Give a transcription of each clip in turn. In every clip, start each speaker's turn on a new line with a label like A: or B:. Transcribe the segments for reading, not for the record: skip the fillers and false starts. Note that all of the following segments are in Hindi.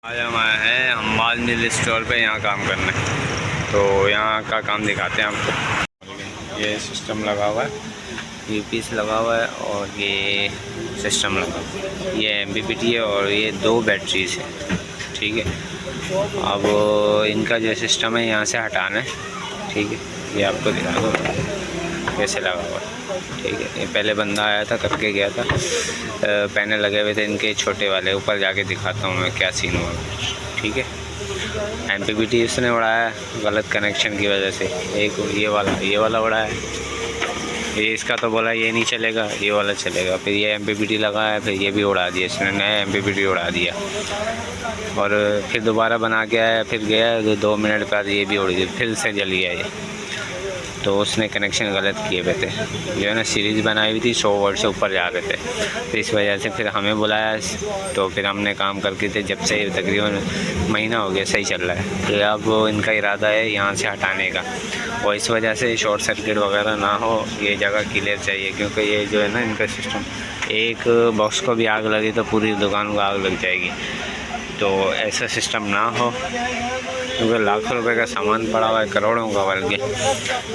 A: आज हम आए हैं हम्माद मिल स्टोर पे यहाँ काम करने। तो यहाँ का काम दिखाते हैं आपको। ये सिस्टम लगा हुआ है, यूपीएस लगा हुआ है और ये सिस्टम लगा हुआ है। ये एमपीपीटी है और ये 2 बैटरीज है, ठीक है। अब इनका जो सिस्टम है यहाँ से हटाना है, ठीक है। ये आपको दिखा दो कैसे लगा हुआ है, ठीक है। ये पहले बंदा आया था, करके गया था। पैनल लगे हुए थे इनके छोटे वाले, ऊपर जाके दिखाता हूँ मैं क्या सीन हुआ, ठीक है। एमपीपीटी इसने उड़ाया गलत कनेक्शन की वजह से। एक ये वाला उड़ाया, ये इसका तो बोला ये नहीं चलेगा, ये वाला चलेगा। फिर ये एमपीपीटी लगाया, फिर ये भी उड़ा दिया इसने, नया एमपीपीटी उड़ा दिया। और फिर दोबारा बना के आया, फिर गया तो 2 मिनट बाद ये भी उड़ गई, फिर से जल गया ये। तो उसने कनेक्शन गलत किए हुए थे, जो है ना। सीरीज़ बनाई हुई थी, 100 वोल्ट से ऊपर जा रहे थे, तो इस वजह से फिर हमें बुलाया। तो फिर हमने काम करके थे, जब से तकरीबन महीना हो गया सही चल रहा है। तो अब इनका इरादा है यहाँ से हटाने का, और इस वजह से शॉर्ट सर्किट वगैरह ना हो, ये जगह क्लियर चाहिए। क्योंकि ये जो है ना इनका सिस्टम, एक बॉक्स को भी आग लगी तो पूरी दुकान को आग लग जाएगी। तो ऐसा सिस्टम ना हो, क्योंकि लाखों रुपए का सामान पड़ा हुआ है, करोड़ों का बल्कि,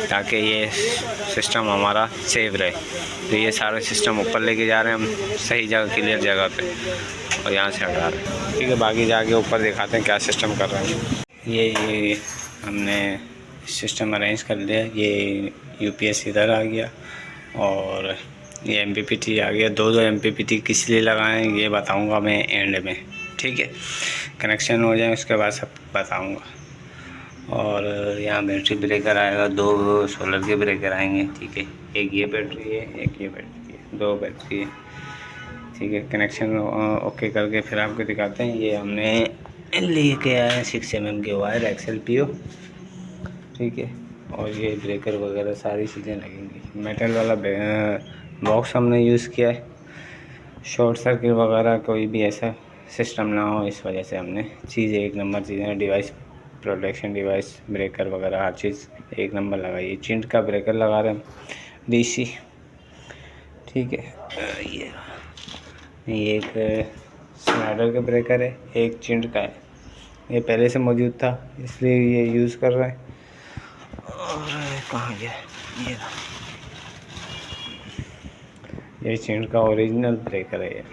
A: ताकि ये सिस्टम हमारा सेव रहे। तो ये सारा सिस्टम ऊपर लेके जा रहे हैं हम, सही जगह, क्लियर जगह पे, और यहाँ से हटा रहे हैं, ठीक है। बाकी जाके ऊपर दिखाते हैं क्या सिस्टम कर रहे हैं। ये हमने सिस्टम अरेंज कर लिया। ये यूपीएस इधर आ गया और ये एमपीपीटी आ गया। 2 एमपीपीटी किस लिए लगाएं ये बताऊंगा मैं एंड में, ठीक है। कनेक्शन हो जाए उसके बाद सब बताऊंगा। और यहाँ बैटरी ब्रेकर आएगा, 2 सोलर के ब्रेकर आएंगे, ठीक है। एक ये बैटरी है, एक ये बैटरी है, 2 बैटरी है, ठीक है। कनेक्शन ओके करके फिर आपको दिखाते हैं। ये हमने लेके आए हैं 6 mm के वायर XLPO, ठीक है। और ये ब्रेकर वगैरह सारी चीज़ें लगेंगी। मेटल वाला बॉक्स हमने यूज़ किया है, शॉर्ट सर्किट वगैरह कोई भी ऐसा सिस्टम ना हो, इस वजह से हमने चीज़ एक नंबर चीज़ें, डिवाइस प्रोटेक्शन डिवाइस, ब्रेकर वगैरह हर चीज़ एक नंबर लगाई। चिंट का ब्रेकर लगा रहे हैं DC, ठीक है। ये एक स्नाइडर का ब्रेकर है, एक चिंट का है। ये पहले से मौजूद था इसलिए ये यूज़ कर रहे हैं। और कहाँ गया ये चिंट का ओरिजिनल ब्रेकर है ये,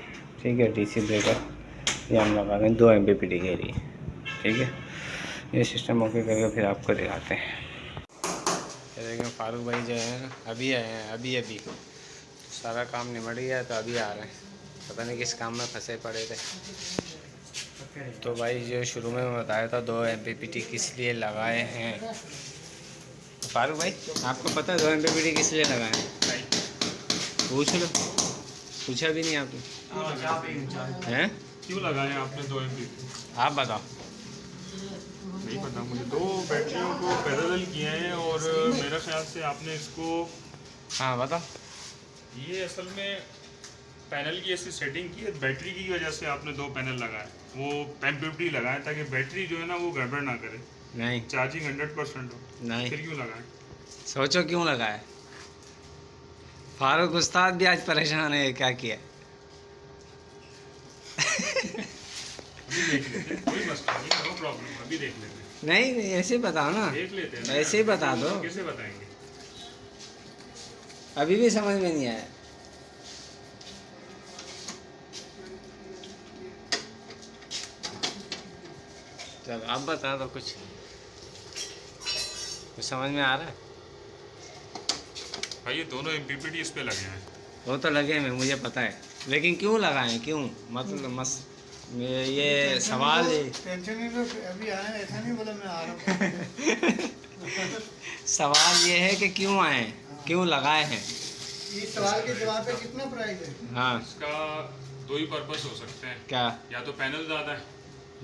A: ठीक है। DC ब्रेकर ये हम लगा रहे हैं 2 एमपीपीटी के लिए, ठीक है। ये सिस्टम ओके करके फिर आपको दिखाते हैं। ये देखें फारूक भाई जो है ना अभी आए हैं, अभी सारा काम निमट गया है तो अभी आ रहे हैं। पता नहीं किस काम में फंसे पड़े थे। तो भाई जो शुरू में बताया था 2 एमपीपीटी किस लिए लगाए हैं। फारूक भाई आपको पता है 2 एमपीपीटी किस लिए लगाए हैं? पूछ लो, पूछा भी नहीं आपने हैं?
B: क्यों लगाए आपने 2 एमपीपी?
A: आप बताओ।
B: नहीं पता मुझे। 2 बैटरियों को पैरेलल किए हैं और मेरा ख्याल से आपने इसको,
A: हाँ बताओ।
B: ये असल में पैनल की ऐसी सेटिंग की है, बैटरी की वजह से आपने 2 पैनल लगाए, वो एमपीपी लगाए ताकि बैटरी जो है ना वो गड़बड़ ना करे,
A: नहीं
B: चार्जिंग 100% हो।
A: नहीं,
B: फिर क्यों लगाए?
A: सोचो क्यों लगाए। फारूक उस्ताद भी आज परेशान है, क्या किया।
B: अभी देख लेते हैं, कोई मसला नहीं, नो प्रॉब्लम, अभी देख लेते हैं।
A: नहीं ऐसे ही बताओ ना,
B: देख लेते हैं ना।
A: ऐसे ही बता दो।
B: कैसे बताएंगे?
A: अभी भी समझ में नहीं आया। चलो आप बता दो, कुछ समझ में आ रहा है।
B: भाई ये दोनों एमपीपीटी इस पे लगे हैं।
A: वो तो लगे हैं, मुझे पता है, लेकिन क्यों लगाए, क्यों, मतलब ये सवाल है।
C: टेंशन नहीं लो, अभी आए, ऐसा नहीं बोला मैं आ रहा हूँ।
A: सवाल ये है कि क्यों आए, क्यों लगाए हैं।
C: इस सवाल के जवाब पे कितना प्राइस है?
A: हाँ
B: इसका 2 ही पर्पस हो सकते हैं।
A: क्या?
B: या तो पैनल ज़्यादा है,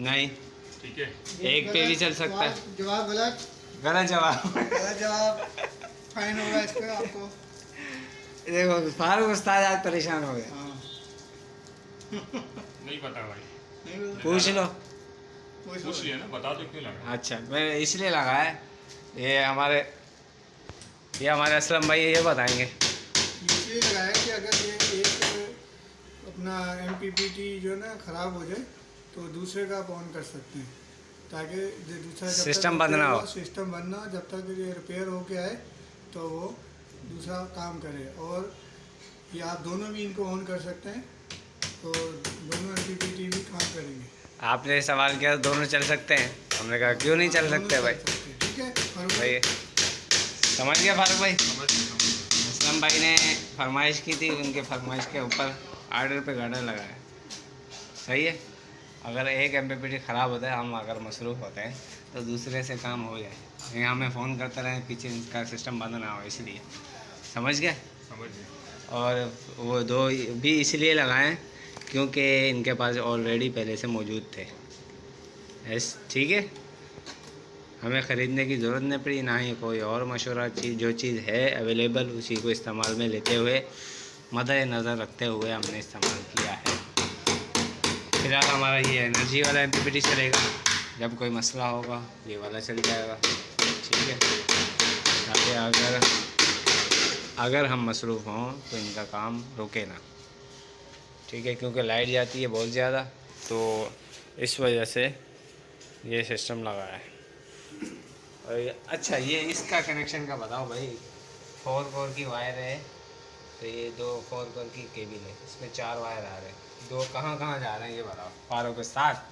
A: नहीं,
B: ठीक है,
A: एक पे भी चल सकता है।
C: जवाब गलत,
A: गलत जवाब।
C: गलत जवाब, फाइन होगा इस पे आपको।
A: देखो फारूक उस्ताद आज परेशान हो गए।
C: हाँ।
B: नहीं पता भाई।
C: नहीं
A: पूछ लो।
B: पूछ लिया ना, बता दो क्यों लगा।
A: अच्छा मैं इसलिए लगाया, ये हमारे असलम भाई ये बताएंगे।
C: इसलिए लगाया कि अगर ये एक अपना एमपीपीटी जो है ना ख़राब हो जाए तो दूसरे का आप ऑन कर सकते हैं, ताकि जो दूसरा जब
A: सिस्टम
C: तक
A: बंद ना हो।
C: सिस्टम बंद ना हो, जब तक ये रिपेयर होके आए तो वो दूसरा काम करे। और ये आप दोनों भी इनको ऑन कर सकते हैं, तो दोनों MPPT भी काम करेंगे।
A: आपने सवाल किया दोनों चल सकते हैं, हमने कहा क्यों नहीं चल सकते भाई।
C: ठीक है
A: भाई समझ गया फारूक भाई। असलम भाई ने फरमाइश की थी, उनके फरमाइश के ऊपर आर्डर पे गार्डर लगाया। सही है। अगर एक MPPT ख़राब होता है, हम अगर मसरूफ़ होते हैं तो दूसरे से काम हो जाए। यहाँ हमें फ़ोन करते रहें, पीछे इनका सिस्टम बंद ना हो, इसलिए। समझ गए।
B: समझ गए।
A: और वो दो भी इसलिए लगाएं क्योंकि इनके पास ऑलरेडी पहले से मौजूद थे। ठीक है, हमें ख़रीदने की ज़रूरत नहीं पड़ी, ना ही कोई और मशवरा चीज़। जो चीज़ है अवेलेबल उसी को इस्तेमाल में लेते हुए, मद्देनज़र रखते हुए हमने इस्तेमाल किया है। फिलहाल हमारा ये एनर्जी वाला MPPT चलेगा, जब कोई मसला होगा ये वाला चल जाएगा। ठीक है, ताकि अगर हम मसरूफ़ हों तो इनका काम रुके ना। ठीक है, क्योंकि लाइट जाती है बहुत ज़्यादा, तो इस वजह से ये सिस्टम लगा है। और अच्छा, ये इसका कनेक्शन का बताओ भाई। 4 कोर की वायर है, तो ये 2 4 कोर की केबल है, इसमें 4 वायर आ रहे हैं। 2 कहाँ जा रहे हैं ये बताओ फारूक उस्ताद।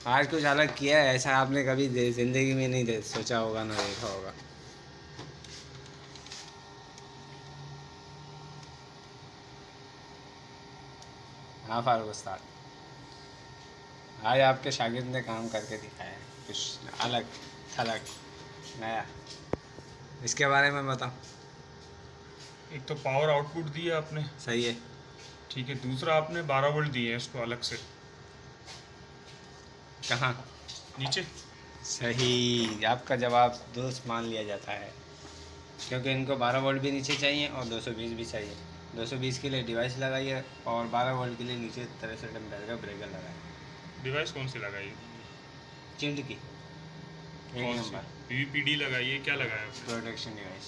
A: आज कुछ अलग किया है, ऐसा आपने कभी ज़िंदगी में नहीं सोचा होगा, ना देखा होगा। हाँ फारूक उस्ताद, आज आपके शागिर्द ने काम करके दिखाया है, कुछ अलग थलग नया। इसके बारे में बताओ।
B: एक तो पावर आउटपुट दिया आपने,
A: सही है।
B: ठीक है। दूसरा आपने 12 वोल्ट दिए हैं इसको अलग से,
A: कहाँ?
B: नीचे।
A: सही, आपका जवाब दुरुस्त मान लिया जाता है, क्योंकि इनको 12 वोल्ट भी नीचे चाहिए और 220 भी चाहिए। 220 के लिए डिवाइस लगाइए और 12 वोल्ट के लिए नीचे 63 एम्पीयर का ब्रेकर लगाइए।
B: डिवाइस कौन सी लगाई?
A: चिंड की
B: कौन सी? PVPD लगाइए, क्या लगाया आपने?
A: Protection device.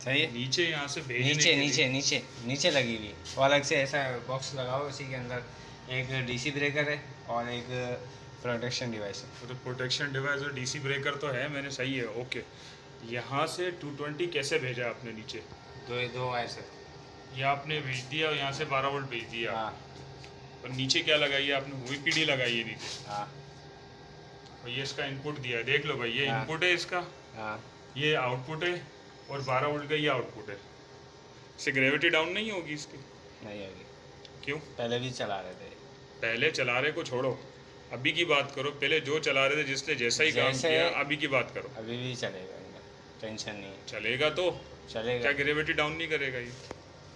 A: सही है।
B: नीचे यहाँ से भेजने
A: नीचे
B: के लिए।
A: नीचे नीचे नीचे लगी हुई, वो अलग से ऐसा बॉक्स लगाओ, उसी के अंदर एक DC ब्रेकर है और एक प्रोटेक्शन डिवाइस है।
B: तो प्रोटेक्शन डिवाइस और DC ब्रेकर तो है, मैंने सही है, ओके। यहाँ से 220 कैसे भेजा आपने नीचे?
A: दो वायर से
B: ये आपने भेज दिया और यहाँ से 12 वोल्ट भेज दिया।
A: हाँ
B: और नीचे क्या लगाई है आपने? VPD लगाई है नीचे।
A: हाँ
B: और ये इसका इनपुट दिया है, देख लो भाई, ये
A: हाँ।
B: इनपुट है इसका,
A: हाँ।
B: ये आउटपुट है, और 12 वोल्ट का ये आउटपुट है। इससे ग्रेविटी डाउन नहीं होगी इसकी?
A: नहीं होगी।
B: क्यों?
A: पहले भी चला रहे थे।
B: पहले चला रहे को छोड़ो, अभी की बात करो। पहले जो चला रहे थे, जिसने जैसा ही काम किया, अभी की बात करो।
A: अभी भी चलेगा, इनका टेंशन नहीं है।
B: चलेगा तो
A: चलेगा।
B: क्या ग्रेविटी डाउन नहीं करेगा ये?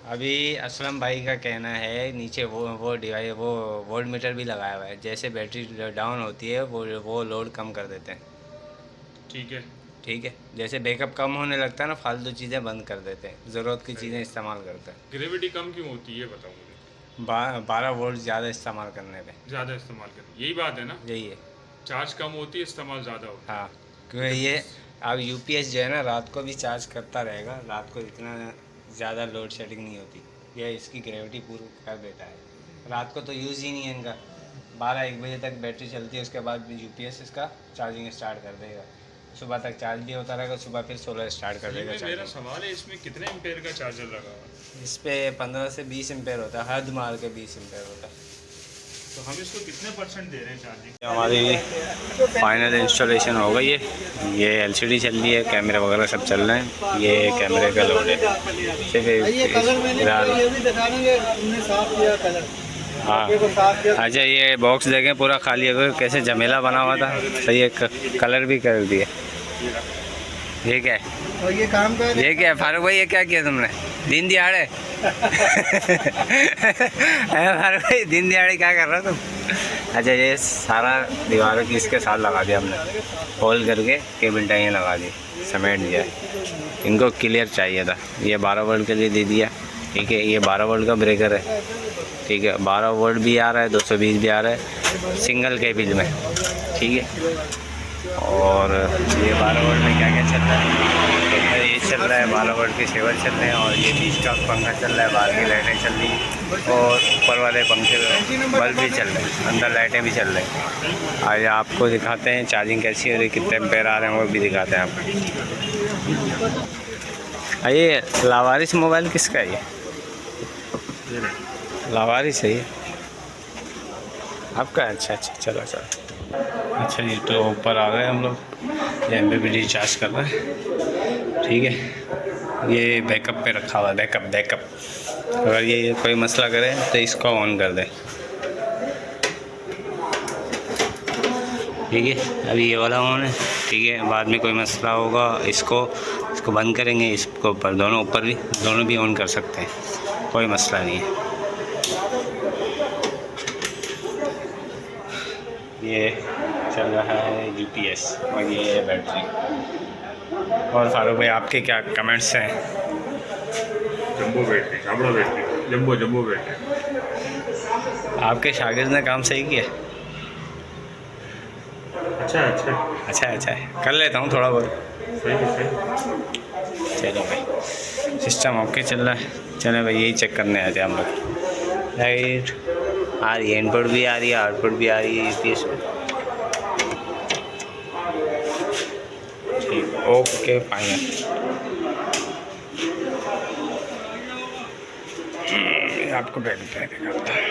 A: अभी असलम भाई का कहना है नीचे वो डिवाइस, वो वोल्ट मीटर भी लगाया हुआ है, जैसे बैटरी डाउन होती है वो लोड कम कर देते हैं।
B: ठीक है।
A: ठीक है, जैसे बैकअप कम होने लगता है ना, फालतू चीज़ें बंद कर देते हैं, ज़रूरत की चीज़ें इस्तेमाल करते हैं।
B: ग्रेविटी कम क्यों होती है ये बताओ मुझे।
A: 12 वोल्ट ज़्यादा इस्तेमाल करने पे।
B: ज़्यादा इस्तेमाल करें, यही बात है ना?
A: यही है।
B: चार्ज कम होती है, इस्तेमाल ज़्यादा होता है।
A: हाँ, क्योंकि ये अब UPS जो है ना, रात को भी चार्ज करता रहेगा, रात को इतना ज़्यादा लोड शेडिंग नहीं होती, ये इसकी ग्रेविटी पूरी कर देता है। रात को तो यूज़ ही नहीं है इनका, 12-1 बजे तक बैटरी चलती है, उसके बाद UPS इसका चार्जिंग स्टार्ट कर देगा। सुबह तक चार्ज भी होता रहेगा, सुबह फिर 16 स्टार्ट कर देगा।
B: मेरा सवाल है, इसमें कितने एम्पेयर का चार्जर लगा हुआ है?
A: इस पे 15 से 20 एम्पेयर होता है, हद मार के 20 एम्पेयर होता है।
B: तो हम इसको कितने % दे रहे हैं चार्जिंग?
A: हमारी फाइनल इंस्टॉलेशन हो गई है। ये LCD चल रही है, कैमरे वगैरह सब चल रहे हैं। ये कैमरे का लोड है, हाँ। अच्छा, ये बॉक्स देखें पूरा खाली अगर कैसे झमेला बना हुआ था, सही है, कलर भी कर दिए। ये क्या है?
C: और ये काम कर,
A: ये क्या है फारूक भाई, ये क्या किया तुमने? दिन दिहाड़े फारूक भाई, दिन दिहाड़े क्या कर रहे हो तुम? अच्छा, ये सारा दीवारों की इसके साथ लगा दिया हमने, होल करके केबल टाइयाँ लगा दी, समेट दिया। इनको क्लियर चाहिए था, ये 12 वोल्ट के लिए दे दिया। ठीक है, ये 12 वोल्ट का ब्रेकर है। ठीक है, 12 वोल्ट भी आ रहा है, 220 भी आ रहा है, सिंगल केबल में। ठीक है, और ये 12 वोल्ट में क्या क्या चल रहा है, तो फिर ये चल रहा है 12 वोल्ट के शेवर चल रहे हैं, और ये बीच का पंखा चल रहा है, बाहर की लाइटें चल रही हैं, और ऊपर वाले पंखे बल्ब भी चल रहे हैं, अंदर लाइटें भी चल रही हैं। आज आपको दिखाते हैं चार्जिंग कैसी हो रही, कितने एम्पेयर आ रहे हैं, वो भी दिखाते हैं आपको। ये लावारिस मोबाइल किसका है? ये लावारिस है ये आपका? अच्छा अच्छा, चलो चलो। अच्छा जी, तो ऊपर आ गए हम लोग, ये MPPT चार्ज कर रहे हैं, ठीक है। ये बैकअप पे रखा हुआ है, बैकअप। अगर ये कोई मसला करे तो इसको ऑन कर दें, ठीक है। अभी ये वाला ऑन है, ठीक है। बाद में कोई मसला होगा इसको बंद करेंगे, इसको ऊपर दोनों भी ऑन कर सकते हैं, कोई मसला नहीं है। ये चल रहा है UPS, और ये है बैटरी। और फारूक भाई, आपके क्या कमेंट्स हैं?
B: Jumbo battery, jumbo battery.
A: आपके शागिर्द ने काम सही किया? अच्छा कर लेता हूँ थोड़ा बहुत।
B: सही।
A: चलो भाई, सिस्टम ओके चल रहा है। चलो भाई, यही चेक करने आते हैं हम लोग। लाइट आ रही है, इनपुट भी आ रही है, आउटपुट भी आ रही है UPS में, ठीक, ओके फाइनल। आपको बैठ दिखाता है।